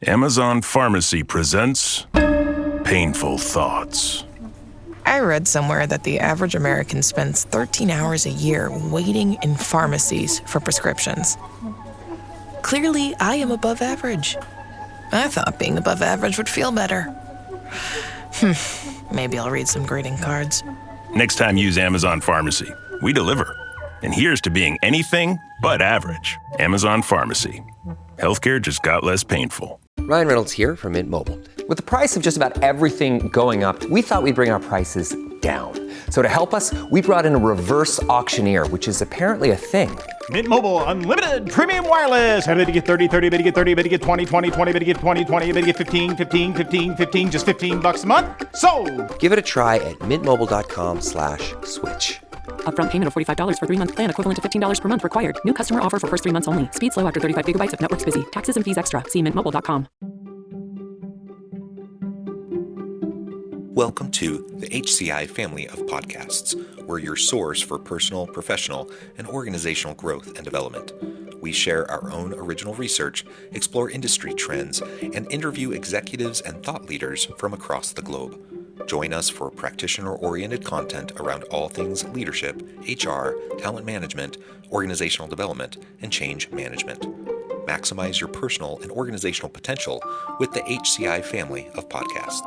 Amazon Pharmacy presents Painful Thoughts. I read somewhere that the average American spends 13 hours a year waiting in pharmacies for prescriptions. Clearly, I am above average. I thought being above average would feel better. Maybe I'll read some greeting cards. Next time, use Amazon Pharmacy. We deliver. And here's to being anything but average. Amazon Pharmacy. Healthcare just got less painful. Ryan Reynolds here from Mint Mobile. With the price of just about everything going up, we thought we'd bring our prices down. So to help us, we brought in a reverse auctioneer, which is apparently a thing. Mint Mobile Unlimited Premium Wireless. How to get 30, 30, bit to get 30, bit to get 20, 20, 20, bit to get 20, 20, bit to get 15, 15, 15, 15, just $15 a month? Sold! Give it a try at mintmobile.com/switch. Upfront payment of $45 for 3-month plan, equivalent to $15 per month required. New customer offer for first 3 months only. Speed slow after 35 gigabytes if network's busy. Taxes and fees extra. See mintmobile.com. Welcome to the HCI family of podcasts. We're your source for personal, professional, and organizational growth and development. We share our own original research, explore industry trends, and interview executives and thought leaders from across the globe. Join us for practitioner-oriented content around all things leadership, HR, talent management, organizational development, and change management. Maximize your personal and organizational potential with the HCI family of podcasts.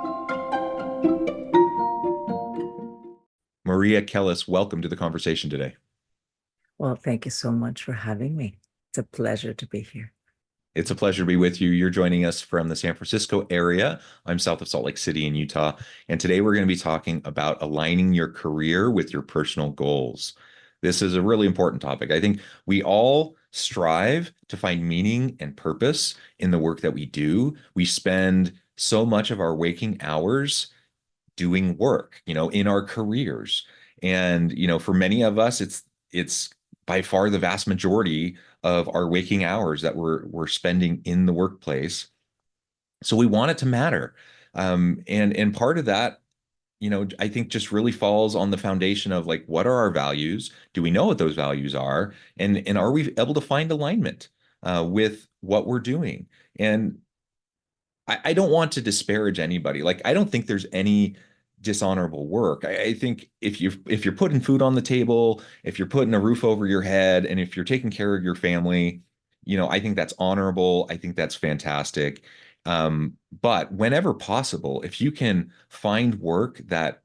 Maria Kellis, welcome to the conversation today. Well, thank you so much for having me. It's a pleasure to be here. It's a pleasure to be with you. You're joining us from the San Francisco area. I'm south of Salt Lake City in Utah. And today we're going to be talking about aligning your career with your personal goals. This is a really important topic. I think we all strive to find meaning and purpose in the work that we do. We spend so much of our waking hours doing work, in our careers. And, for many of us, it's by far the vast majority of our waking hours that we're spending in the workplace. So we want it to matter. And part of that, I think just really falls on the foundation of what are our values? Do we know what those values are? And are we able to find alignment with what we're doing? And I don't want to disparage anybody. I don't think there's any dishonorable work. I think if you're putting food on the table, if you're putting a roof over your head, and if you're taking care of your family, I think that's honorable. I think that's fantastic. But whenever possible, if you can find work that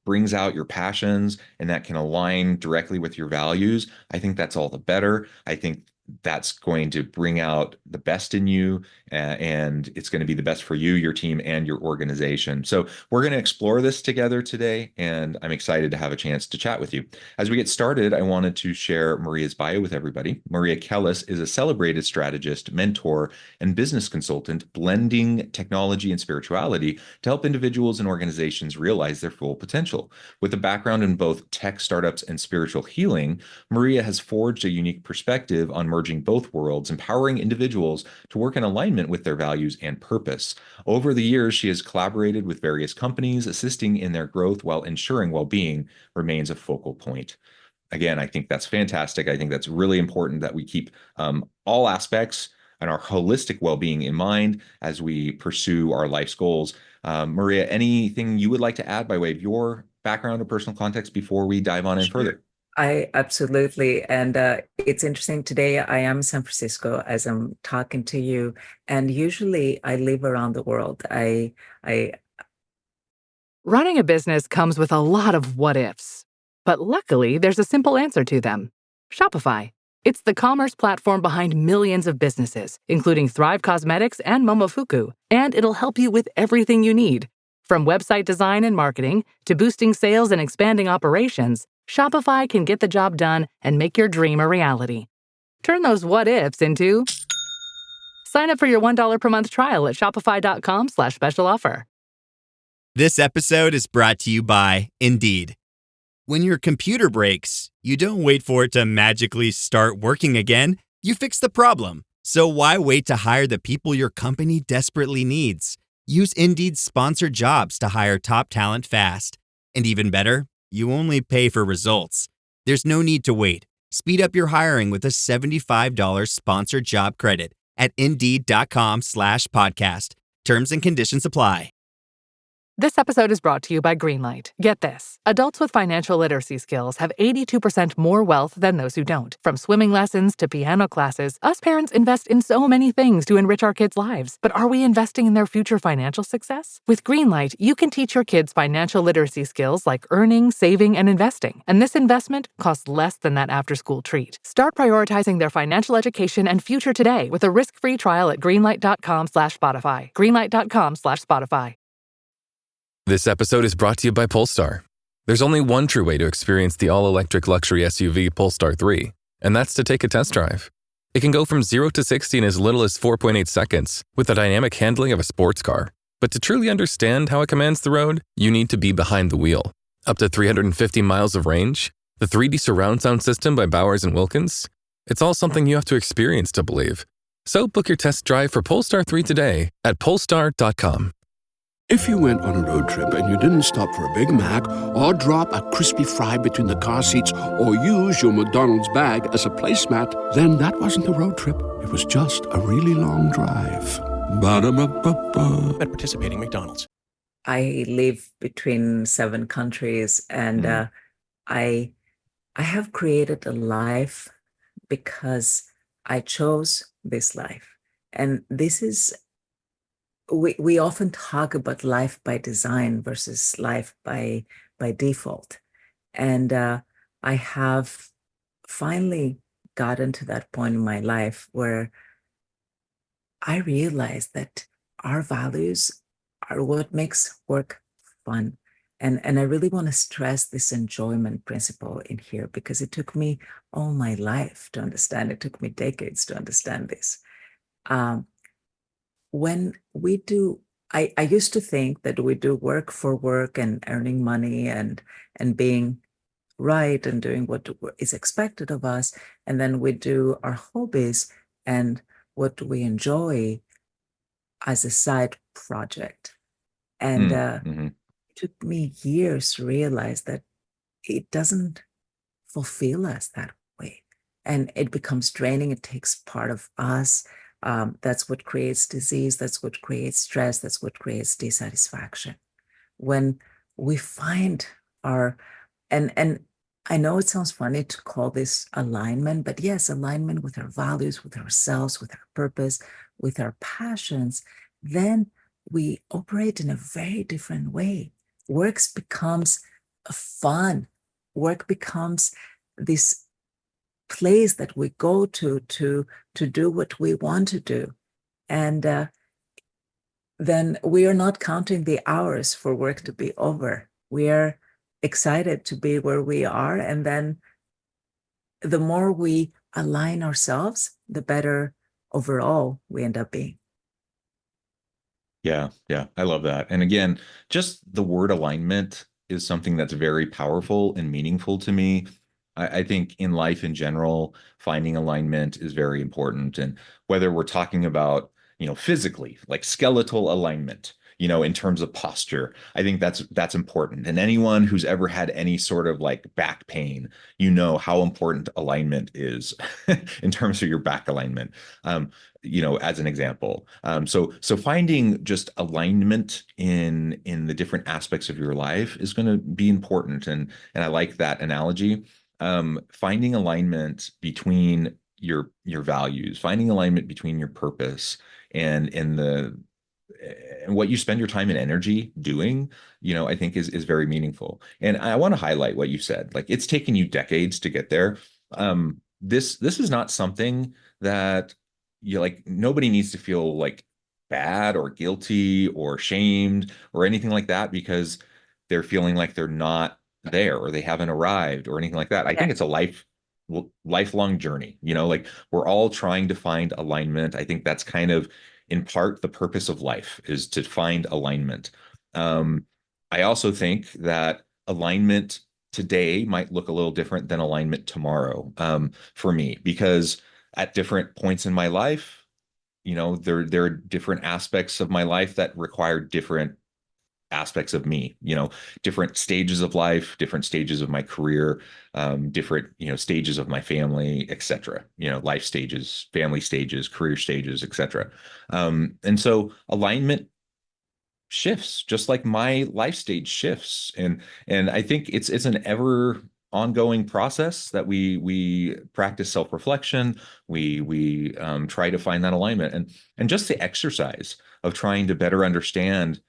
brings out your passions and that can align directly with your values, I think that's all the better. I think that's going to bring out the best in you, and it's going to be the best for you, your team, and your organization. So we're going to explore this together today, and I'm excited to have a chance to chat with you. As we get started, I wanted to share Maria's bio with everybody. Maria Kellis is a celebrated strategist, mentor, and business consultant, blending technology and spirituality to help individuals and organizations realize their full potential. With a background in both tech startups and spiritual healing, Maria has forged a unique perspective on merging both worlds, empowering individuals to work in alignment with their values and purpose. Over the years, she has collaborated with various companies, assisting in their growth while ensuring well-being remains a focal point. Again, I think that's fantastic. I think that's really important that we keep all aspects and our holistic well-being in mind as we pursue our life's goals. Maria, anything you would like to add by way of your background or personal context before we dive on in further? I absolutely. And it's interesting. Today, I am in San Francisco as I'm talking to you. And usually I live around the world. Running a business comes with a lot of what ifs. But luckily, there's a simple answer to them. Shopify. It's the commerce platform behind millions of businesses, including Thrive Cosmetics and Momofuku. And it'll help you with everything you need. From website design and marketing to boosting sales and expanding operations, Shopify can get the job done and make your dream a reality. Turn those what ifs into... Sign up for your $1 per month trial at shopify.com/special offer. This episode is brought to you by Indeed. When your computer breaks, you don't wait for it to magically start working again. You fix the problem. So why wait to hire the people your company desperately needs? Use Indeed's sponsored jobs to hire top talent fast. And even better, you only pay for results. There's no need to wait. Speed up your hiring with a $75 sponsored job credit at Indeed.com/podcast. Terms and conditions apply. This episode is brought to you by Greenlight. Get this. Adults with financial literacy skills have 82% more wealth than those who don't. From swimming lessons to piano classes, us parents invest in so many things to enrich our kids' lives. But are we investing in their future financial success? With Greenlight, you can teach your kids financial literacy skills like earning, saving, and investing. And this investment costs less than that after-school treat. Start prioritizing their financial education and future today with a risk-free trial at greenlight.com/Spotify. Greenlight.com/Spotify. This episode is brought to you by Polestar. There's only one true way to experience the all-electric luxury SUV Polestar 3, and that's to take a test drive. It can go from 0 to 60 in as little as 4.8 seconds with the dynamic handling of a sports car. But to truly understand how it commands the road, you need to be behind the wheel. Up to 350 miles of range, the 3D surround sound system by Bowers & Wilkins. It's all something you have to experience to believe. So book your test drive for Polestar 3 today at polestar.com. If you went on a road trip and you didn't stop for a Big Mac or drop a crispy fry between the car seats or use your McDonald's bag as a placemat, then that wasn't a road trip. It was just a really long drive. Ba-da-ba-ba-ba. At participating McDonald's. I live between 7 countries, and I have created a life because I chose this life. And this is, we often talk about life by design versus life by default. And I have finally gotten to that point in my life where I realized that our values are what makes work fun. And I really want to stress this enjoyment principle in here because it took me all my life to understand. It took me decades to understand this. When we do, I used to think that we do work for work and earning money and being right and doing what is expected of us. And then we do our hobbies and what we enjoy as a side project. And it took me years to realize that it doesn't fulfill us that way. And it becomes draining. It takes part of us. That's what creates disease. That's what creates stress. That's what creates dissatisfaction. When we find and I know it sounds funny to call this alignment, but yes, alignment with our values, with ourselves, with our purpose, with our passions, then we operate in a very different way. Work becomes fun. Work becomes this place that we go to do what we want to do. And then we are not counting the hours for work to be over. We are excited to be where we are. And then the more we align ourselves, the better overall we end up being. Yeah, I love that. And again, just the word alignment is something that's very powerful and meaningful to me. I think in life in general, finding alignment is very important. And whether we're talking about, physically, like skeletal alignment, in terms of posture, I think that's important. And anyone who's ever had any sort of like back pain, how important alignment is in terms of your back alignment, as an example. So finding just alignment in the different aspects of your life is going to be important. And I like that analogy. Finding alignment between your values, finding alignment between your purpose and what you spend your time and energy doing, I think is very meaningful. And I want to highlight what you said. Like, it's taken you decades to get there. This is not something that nobody needs to feel like bad or guilty or shamed or anything like that because they're feeling like they're not there or they haven't arrived or anything like that. I think it's a lifelong journey. We're all trying to find alignment. I think that's kind of in part the purpose of life, is to find alignment. I also think that alignment today might look a little different than alignment tomorrow, for me, because at different points in my life, there are different aspects of my life that require different aspects of me, different stages of life, different stages of my career, different, stages of my family, etc. Life stages, family stages, career stages, etc. And so alignment shifts just like my life stage shifts. And I think it's an ever ongoing process that we practice self-reflection. We try to find that alignment, and just the exercise of trying to better understand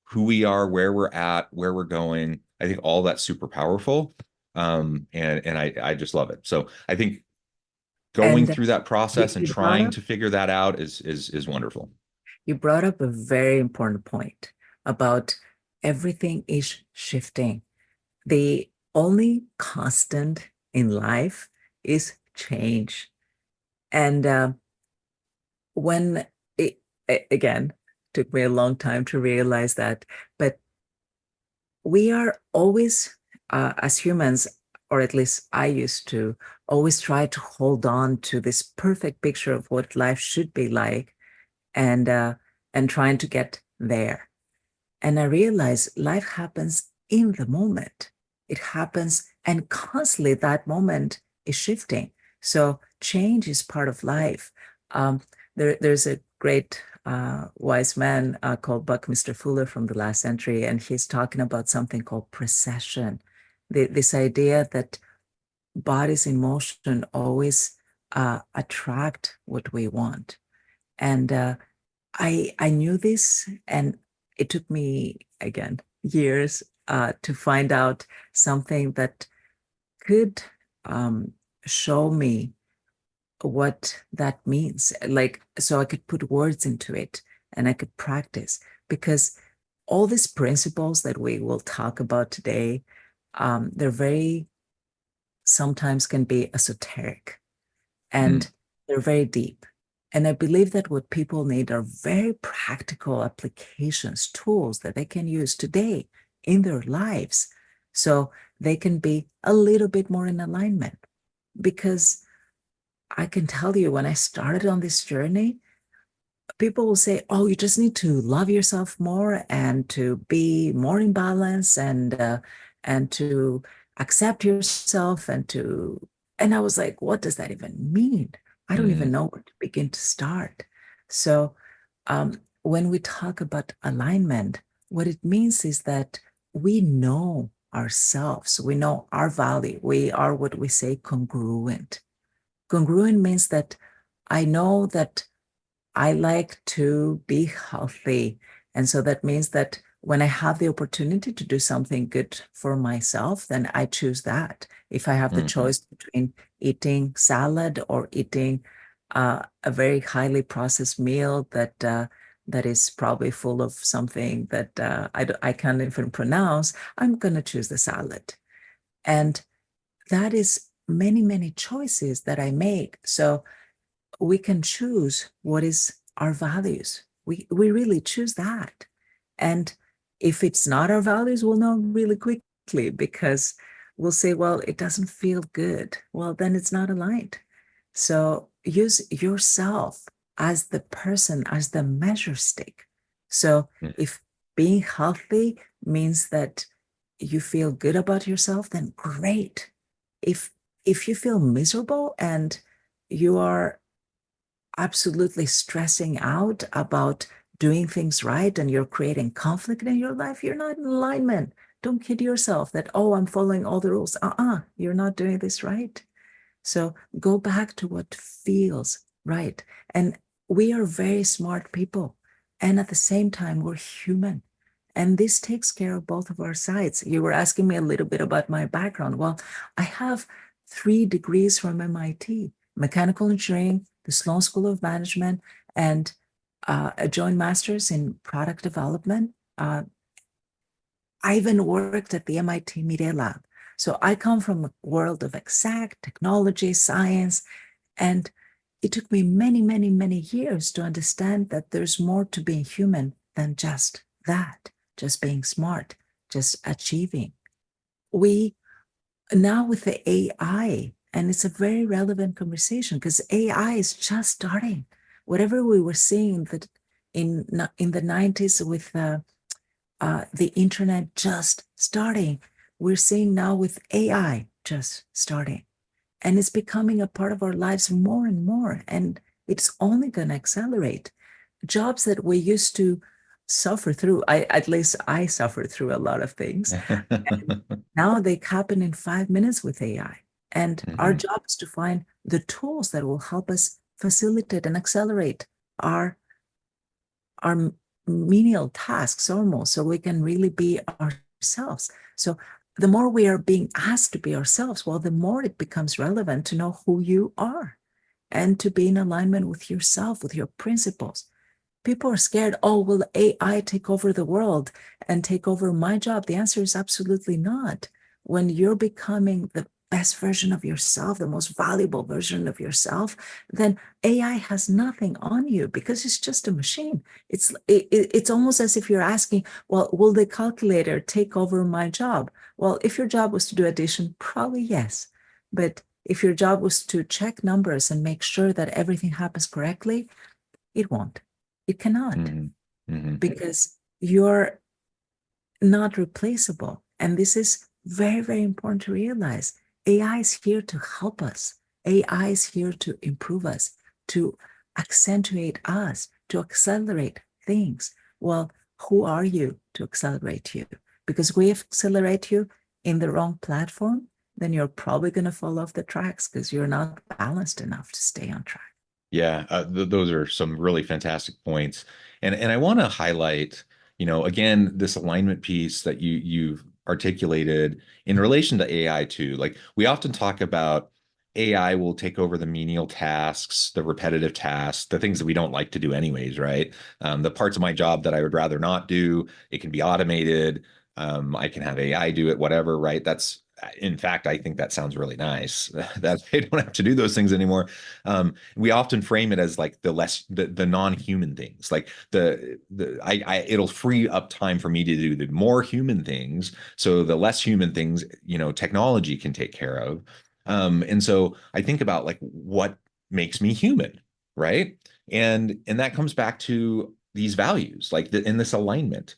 who we are, where we're at, where we're going. I think all that's super powerful. And I just love it. So I think going And through that process and you brought trying up to figure that out is wonderful. you brought up a very important point about everything is shifting. The only constant in life is change. And when again, took me a long time to realize that, but we are always, as humans, or at least I used to, always try to hold on to this perfect picture of what life should be like, and trying to get there. And I realized life happens in the moment. It happens, and constantly that moment is shifting. So change is part of life. There's a great wise man called Buckminster Fuller from the last century, and he's talking about something called precession. This idea that bodies in motion always attract what we want. And I knew this, and it took me, again, years to find out something that could show me what that means, like, so I could put words into it and I could practice. Because all these principles that we will talk about today, they're very, sometimes can be esoteric, and they're very deep. And I believe that what people need are very practical applications, tools that they can use today in their lives, so they can be a little bit more in alignment. Because I can tell you, when I started on this journey, people will say, oh, you just need to love yourself more and to be more in balance, and to accept yourself, and I was like, what does that even mean? I don't even know where to begin to start. So when we talk about alignment, what it means is that we know ourselves, we know our value, we are what we say congruent. Congruent means that I know that I like to be healthy. And so that means that when I have the opportunity to do something good for myself, then I choose that. If I have the choice between eating salad or eating a very highly processed meal that is probably full of something that I can't even pronounce, I'm going to choose the salad. And that is many, many choices that I make. So we can choose what is our values. We really choose that. And if it's not our values, we'll know really quickly, because we'll say, well, it doesn't feel good. Well, then it's not aligned. So use yourself as the person, as the measure stick. So if being healthy means that you feel good about yourself, then great. If you feel miserable and you are absolutely stressing out about doing things right and you're creating conflict in your life, you're not in alignment. Don't kid yourself that, oh, I'm following all the rules. You're not doing this right. So go back to what feels right. And we are very smart people. And at the same time, we're human. And this takes care of both of our sides. You were asking me a little bit about my background. Well, I have 3 degrees from MIT, mechanical engineering, the Sloan School of Management, and a joint master's in product development. I even worked at the MIT Media Lab. So I come from a world of exact technology, science, and it took me many, many, many years to understand that there's more to being human than just that, just being smart, just achieving. We now with the AI, and it's a very relevant conversation because AI is just starting. Whatever we were seeing that in the 90s with the internet just starting. We're seeing now with AI just starting. And it's becoming a part of our lives more and more. And it's only going to accelerate. Jobs that we used to suffer through, at least I suffered through a lot of things. Now they happen in 5 minutes with AI. And our job is to find the tools that will help us facilitate and accelerate our menial tasks almost, so we can really be ourselves. So the more we are being asked to be ourselves, well, the more it becomes relevant to know who you are and to be in alignment with yourself, with your principles. People are scared, oh, will AI take over the world and take over my job? The answer is absolutely not. When you're becoming the best version of yourself, the most valuable version of yourself, then AI has nothing on you because it's just a machine. It's almost as if you're asking, well, will the calculator take over my job? Well, if your job was to do addition, probably yes. But if your job was to check numbers and make sure that everything happens correctly, it won't. It cannot, because you're not replaceable. And this is very, very important to realize. AI is here to help us. AI is here to improve us, to accentuate us, to accelerate things. Well, who are you to accelerate you? Because we accelerate you in the wrong platform, then you're probably going to fall off the tracks because you're not balanced enough to stay on track. Yeah, those are some really fantastic points, and I want to highlight, again, this alignment piece that you've articulated in relation to AI too. Like we often talk about AI will take over the menial tasks, the repetitive tasks, the things that we don't like to do anyways, right? The parts of my job that I would rather not do, it can be automated. I can have AI do it, whatever, right? In fact, I think that sounds really nice that they don't have to do those things anymore. We often frame it as like the non-human things, like it'll free up time for me to do the more human things. So the less human things, technology can take care of. And so I think about like what makes me human, right? And that comes back to these values, like in this alignment.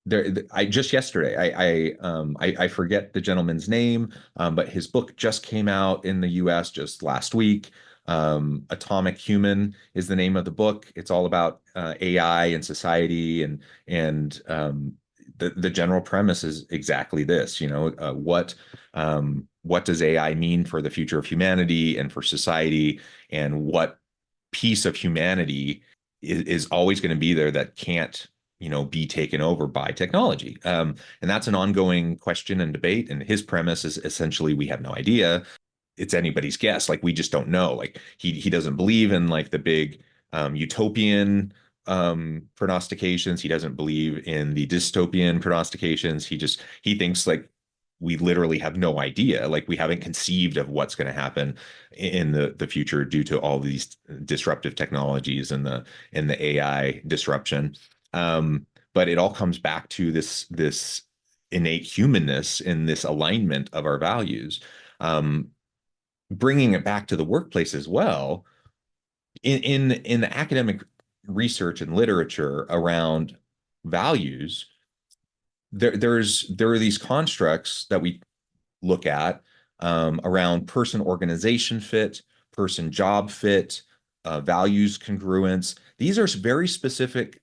I just yesterday, I forget the gentleman's name, but his book just came out in the US just last week. Atomic Human is the name of the book. It's all about AI and society, and the general premise is exactly this. What does AI mean for the future of humanity and for society, and what piece of humanity is always going to be there that can't be taken over by technology. And that's an ongoing question and debate. And his premise is essentially we have no idea. It's anybody's guess. Like we just don't know. Like he doesn't believe in like the big utopian prognostications. He doesn't believe in the dystopian prognostications. He thinks like we literally have no idea. Like we haven't conceived of what's going to happen in the future due to all these disruptive technologies and the AI disruption. But it all comes back to this innate humanness in this alignment of our values. Bringing it back to the workplace as well, in the academic research and literature around values, there are these constructs that we look at around person organization fit, person job fit, values congruence. These are very specific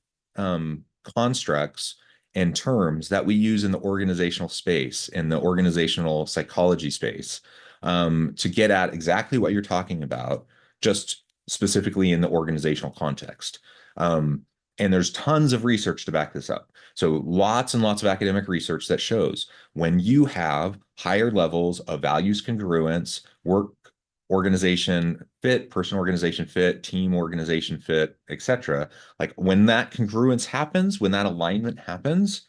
constructs and terms that we use in the organizational space, in the organizational psychology space, to get at exactly what you're talking about, just specifically in the organizational context. And there's tons of research to back this up. So lots and lots of academic research that shows when you have higher levels of values congruence, work organization fit, person organization fit, team organization fit, etc. Like when that congruence happens, when that alignment happens,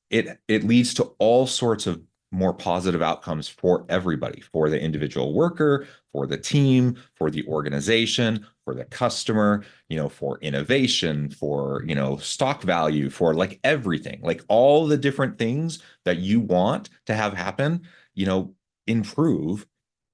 it leads to all sorts of more positive outcomes for everybody, for the individual worker, for the team, for the organization, for the customer, for innovation, for, stock value, for like everything, like all the different things that you want to have happen, improve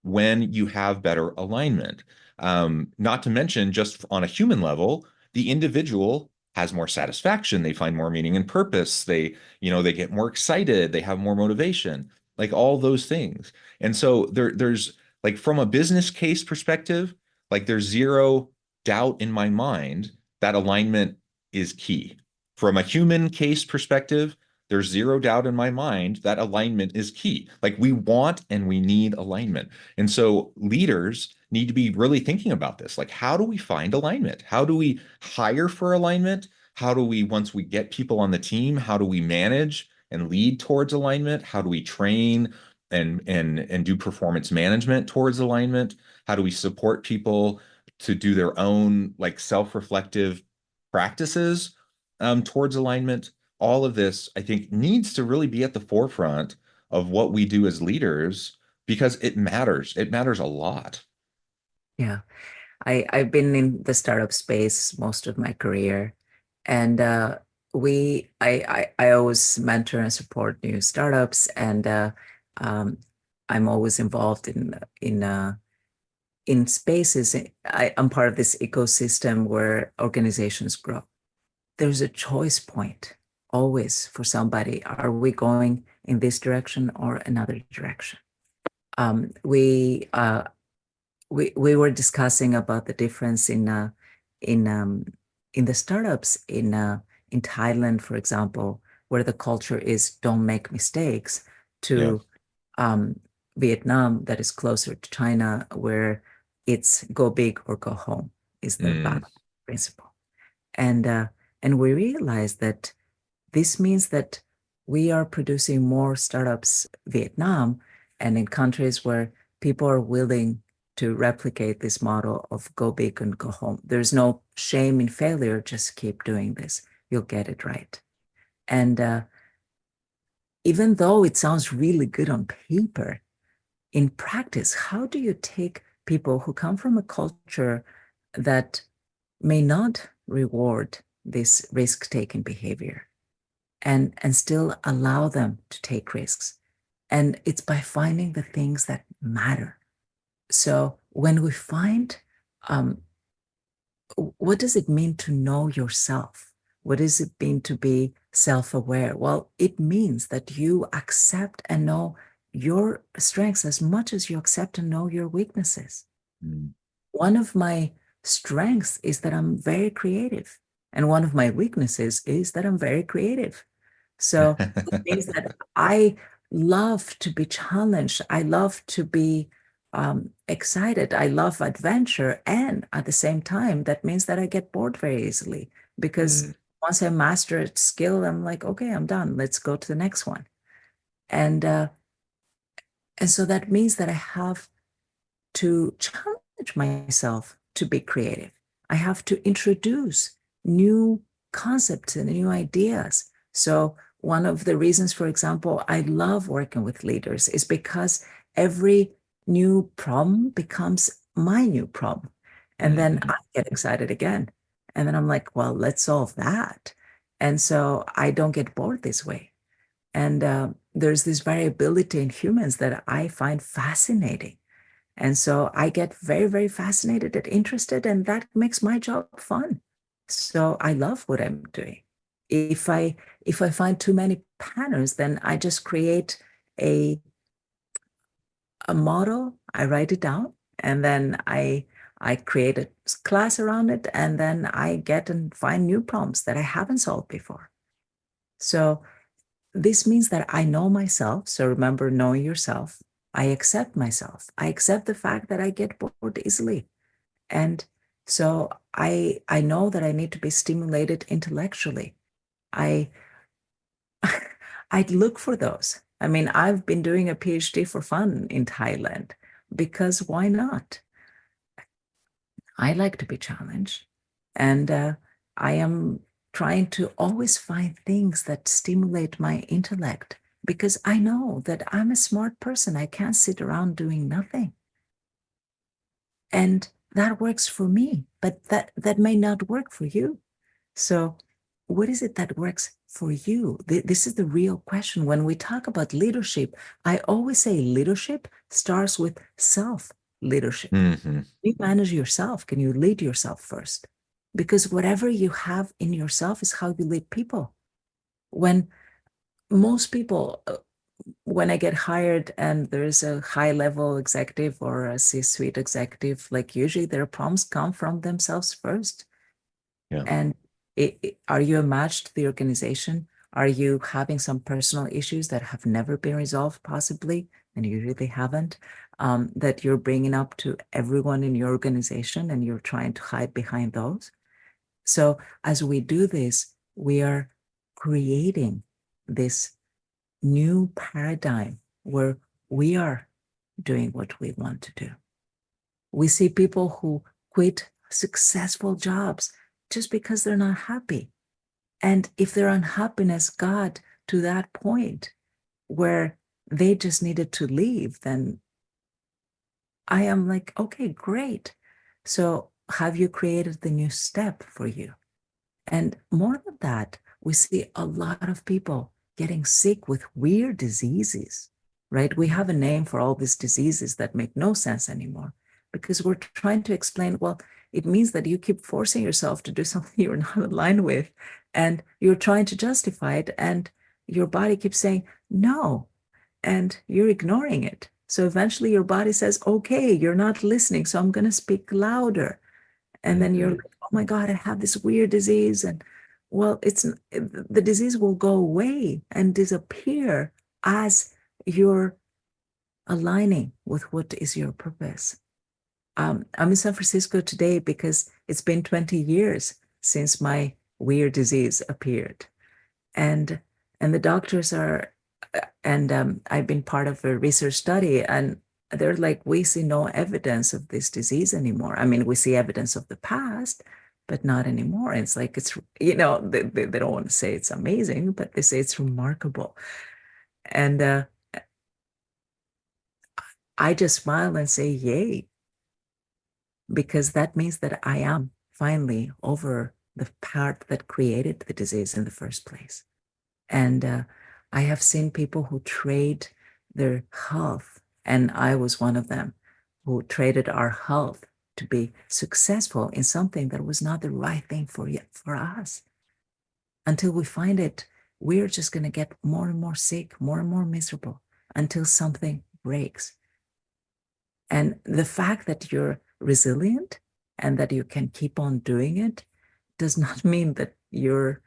when you have better alignment. Not to mention just on a human level, the individual has more satisfaction, they find more meaning and purpose, they get more excited, they have more motivation, like all those things. And so there's like from a business case perspective, like there's zero doubt in my mind that alignment is key. From a human case perspective, there's zero doubt in my mind that alignment is key. Like we want and we need alignment. And so leaders need to be really thinking about this. Like, how do we find alignment? How do we hire for alignment? How do we, once we get people on the team, how do we manage and lead towards alignment? How do we train and do performance management towards alignment? How do we support people to do their own like self-reflective practices towards alignment? All of this, I think, needs to really be at the forefront of what we do as leaders because it matters. It matters a lot. Yeah. I've been in the startup space most of my career, and I always mentor and support new startups, and I'm always involved in spaces. I'm part of this ecosystem where organizations grow. There's a choice point always for somebody. Are we going in this direction or another direction? We were discussing about the difference in the startups in Thailand, for example, where the culture is don't make mistakes, to Vietnam, that is closer to China, where it's go big or go home is the balance principle. And we realized that this means that we are producing more startups Vietnam and in countries where people are willing to replicate this model of go big and go home. There's no shame in failure. Just keep doing this. You'll get it right. And even though it sounds really good on paper, in practice, how do you take people who come from a culture that may not reward this risk-taking behavior and still allow them to take risks? And it's by finding the things that matter. So when we find, what does it mean to know yourself? What does it mean to be self-aware? Well, it means that you accept and know your strengths as much as you accept and know your weaknesses. One of my strengths is that I'm very creative. And one of my weaknesses is that I'm very creative. So it means that I love to be challenged. I love to be excited. I love adventure. And at the same time, that means that I get bored very easily because once I master a skill, I'm like, okay, I'm done. Let's go to the next one. And so that means that I have to challenge myself to be creative. I have to introduce new concepts and new ideas. So one of the reasons, for example, I love working with leaders is because every new problem becomes my new problem. And then I get excited again. And then I'm like, well, let's solve that. And so I don't get bored this way. And there's this variability in humans that I find fascinating. And so I get very, very fascinated and interested, and that makes my job fun. So I love what I'm doing. If I find too many patterns, then I just create a model, I write it down, and then I create a class around it, and then I get and find new problems that I haven't solved before. So this means that I know myself. So remember, knowing yourself. I accept myself. I accept the fact that I get bored easily. And so I know that I need to be stimulated intellectually. I'd look for those. I mean, I've been doing a PhD for fun in Thailand because why not? I like to be challenged. And I am trying to always find things that stimulate my intellect because I know that I'm a smart person. I can't sit around doing nothing. And that works for me, but that may not work for you. So what is it that works for you? This is the real question. When we talk about leadership, I always say leadership starts with self-leadership. You manage yourself. Can you lead yourself first? because whatever you have in yourself is how you lead people. When most people, when I get hired and there's a high level executive or a C-suite executive, like usually their problems come from themselves first. Yeah. And are you a match to the organization? Are you having some personal issues that have never been resolved, possibly, and usually they haven't, that you're bringing up to everyone in your organization and you're trying to hide behind those? So as we do this, we are creating this new paradigm where we are doing what we want to do. We see people who quit successful jobs just because they're not happy. And if their unhappiness got to that point where they just needed to leave, then I am like, okay, great. So have you created the new step for you? And more than that, we see a lot of people getting sick with weird diseases, right? We have a name for all these diseases that make no sense anymore because we're trying to explain, well, it means that you keep forcing yourself to do something you're not aligned with, and you're trying to justify it, and your body keeps saying no, and you're ignoring it. So eventually your body says, okay, you're not listening, so I'm going to speak louder. And then you're like, oh my God, I have this weird disease. And well, the disease will go away and disappear as you're aligning with what is your purpose. I'm in San Francisco today because it's been 20 years since my weird disease appeared. And the doctors are, and I've been part of a research study, and they're like, we see no evidence of this disease anymore. I mean, we see evidence of the past, but not anymore. It's like, they don't want to say it's amazing, but they say it's remarkable. And I just smile and say, yay, because that means that I am finally over the part that created the disease in the first place. And I have seen people who trade their health, and I was one of them, who traded our health to be successful in something that was not the right thing for us. Until we find it, we're just going to get more and more sick, more and more miserable, until something breaks. And the fact that you're resilient and that you can keep on doing it does not mean that you're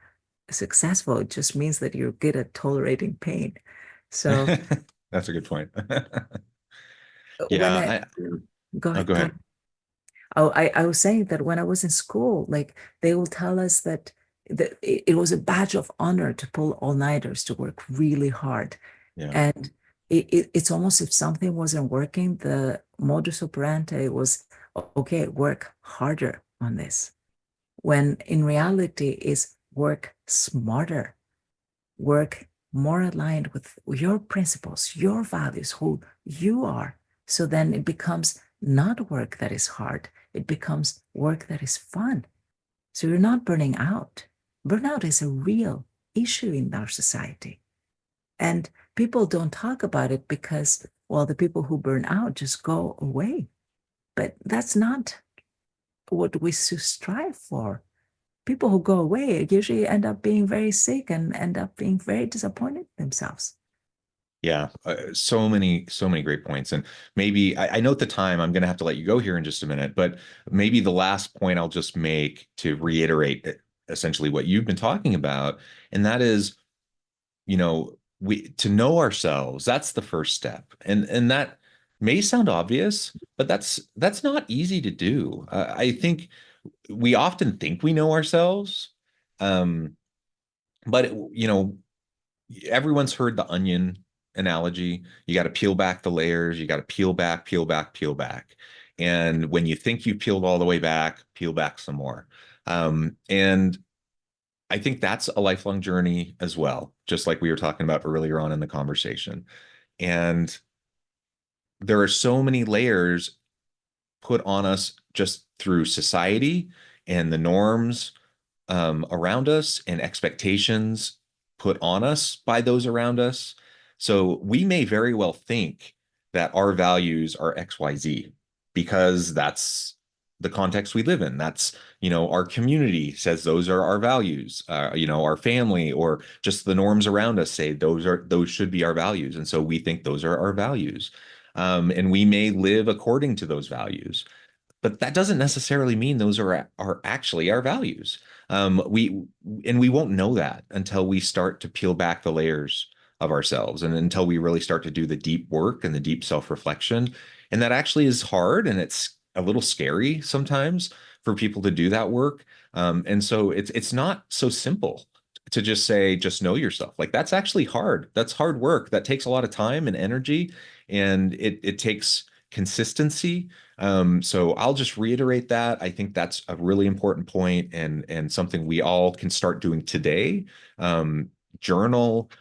successful. It just means that you're good at tolerating pain. So that's a good point. When go ahead. Go ahead. Oh, I was saying that when I was in school, like they will tell us that it was a badge of honor to pull all-nighters, to work really hard. Yeah. And it's almost if something wasn't working, the modus operandi was, okay, work harder on this. When in reality is work smarter, work more aligned with your principles, your values, who you are. So then it becomes not work that is hard. It becomes work that is fun. So you're not burning out. Burnout is a real issue in our society. And people don't talk about it because, well, the people who burn out just go away. But that's not what we should strive for. People who go away usually end up being very sick and end up being very disappointed themselves. Yeah, so many great points. And maybe I know at the time I'm going to have to let you go here in just a minute, but maybe the last point I'll just make to reiterate essentially what you've been talking about, and that is, to know ourselves, that's the first step. And that may sound obvious, but that's not easy to do. I think we often think we know ourselves, but everyone's heard the onion analogy. You got to peel back the layers. You got to peel back, peel back, peel back. And when you think you've peeled all the way back, peel back some more. And I think that's a lifelong journey as well, just like we were talking about earlier on in the conversation. And there are so many layers put on us just through society and the norms around us and expectations put on us by those around us. So we may very well think that our values are XYZ because that's the context we live in. That's, our community says those are our values. Our family or just the norms around us say those should be our values. And so we think those are our values. And we may live according to those values, but that doesn't necessarily mean those are actually our values. We won't know that until we start to peel back the layers of ourselves and until we really start to do the deep work and the deep self-reflection. And that actually is hard, and it's a little scary sometimes for people to do that work. And so it's not so simple to just say, just know yourself. Like, that's actually hard. That's hard work. That takes a lot of time and energy, and it takes consistency. So I'll just reiterate that. I think that's a really important point, and something we all can start doing today. Journal,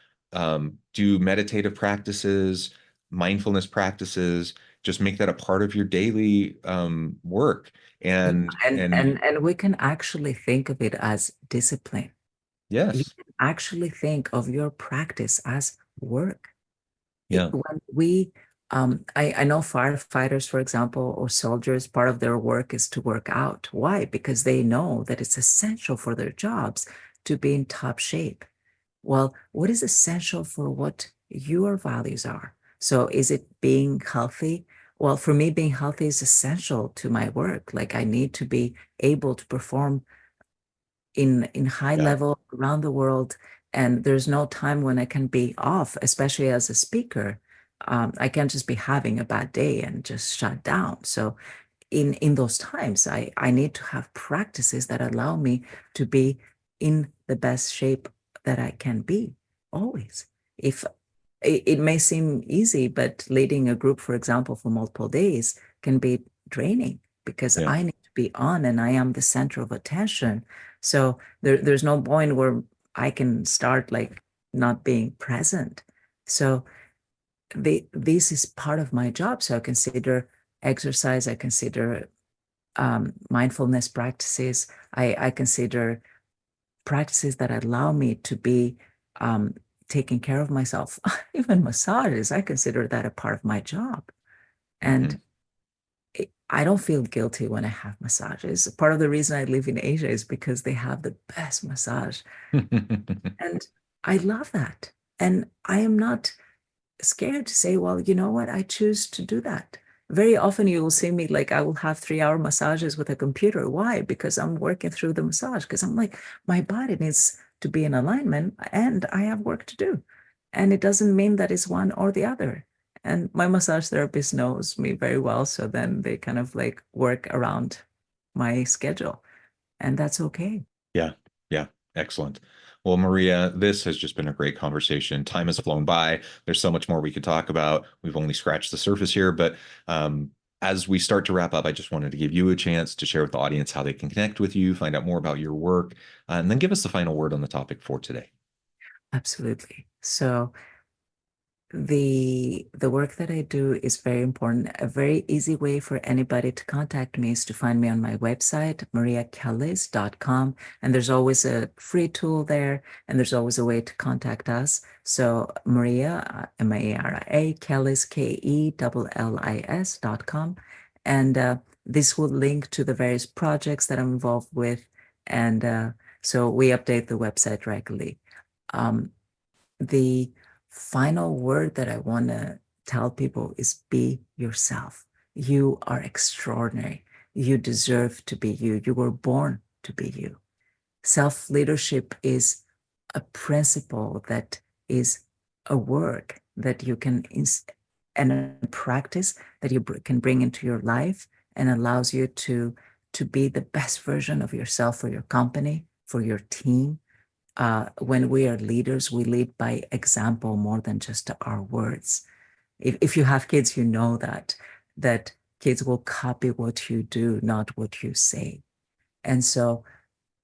do meditative practices, mindfulness practices. Just make that a part of your daily work. And we can actually think of it as discipline. yes, You can actually think of your practice as work. Yeah. When we, I know firefighters, for example, or soldiers, part of their work is to work out. Why? Because they know that it's essential for their jobs to be in top shape. Well, what is essential for what your values are? So is it being healthy? Well, for me, being healthy is essential to my work. Like, I need to be able to perform in high level around the world, and there's no time when I can be off, especially as a speaker. I can't just be having a bad day and just shut down. So in those times, I need to have practices that allow me to be in the best shape that I can be always. If it may seem easy, but leading a group, for example, for multiple days can be draining, because I need to be on and I am the center of attention. So there's no point where I can start like not being present. So this is part of my job. So I consider exercise, I consider mindfulness practices, I consider practices that allow me to be taking care of myself. Even massages, I consider that a part of my job. And I don't feel guilty when I have massages. Part of the reason I live in Asia is because they have the best massage. And I love that. And I am not scared to say, well, you know what? I choose to do that. Very often you will see me like I will have 3-hour massages with a computer. Why? Because I'm working through the massage, because I'm like, my body needs to be in alignment and I have work to do. And it doesn't mean that it's one or the other. And my massage therapist knows me very well. So then they kind of like work around my schedule. And that's okay. Yeah. Yeah. Excellent. Well, Maria, this has just been a great conversation. Time has flown by. There's so much more we could talk about. We've only scratched the surface here, but as we start to wrap up, I just wanted to give you a chance to share with the audience how they can connect with you, find out more about your work, and then give us the final word on the topic for today. Absolutely. So the work that I do is very important. A very easy way for anybody to contact me is to find me on my website, mariakellis.com. And there's always a free tool there, and there's always a way to contact us. So Maria, Maria Kellis, KELLIS.com. And this will link to the various projects that I'm involved with. And so we update the website regularly. The final word that I want to tell people is be yourself. You are extraordinary. You deserve to be you. You were born to be you. Self-leadership is a principle that is a work that you can and a practice that you can bring into your life, and allows you to be the best version of yourself for your company, for your team. When we are leaders, we lead by example more than just our words. If you have kids, you know that kids will copy what you do, not what you say. And so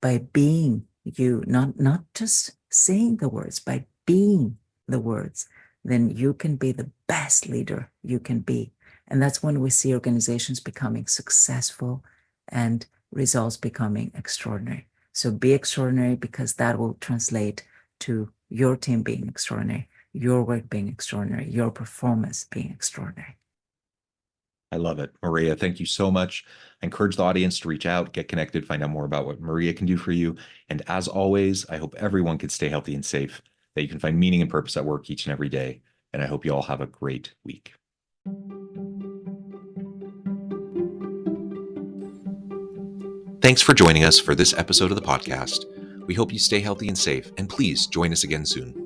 by being you, not just saying the words, by being the words, then you can be the best leader you can be. And that's when we see organizations becoming successful and results becoming extraordinary. So be extraordinary, because that will translate to your team being extraordinary, your work being extraordinary, your performance being extraordinary. I love it. Maria, thank you so much. I encourage the audience to reach out, get connected, find out more about what Maria can do for you. And as always, I hope everyone can stay healthy and safe, that you can find meaning and purpose at work each and every day. And I hope you all have a great week. Thanks for joining us for this episode of the podcast. We hope you stay healthy and safe, and please join us again soon.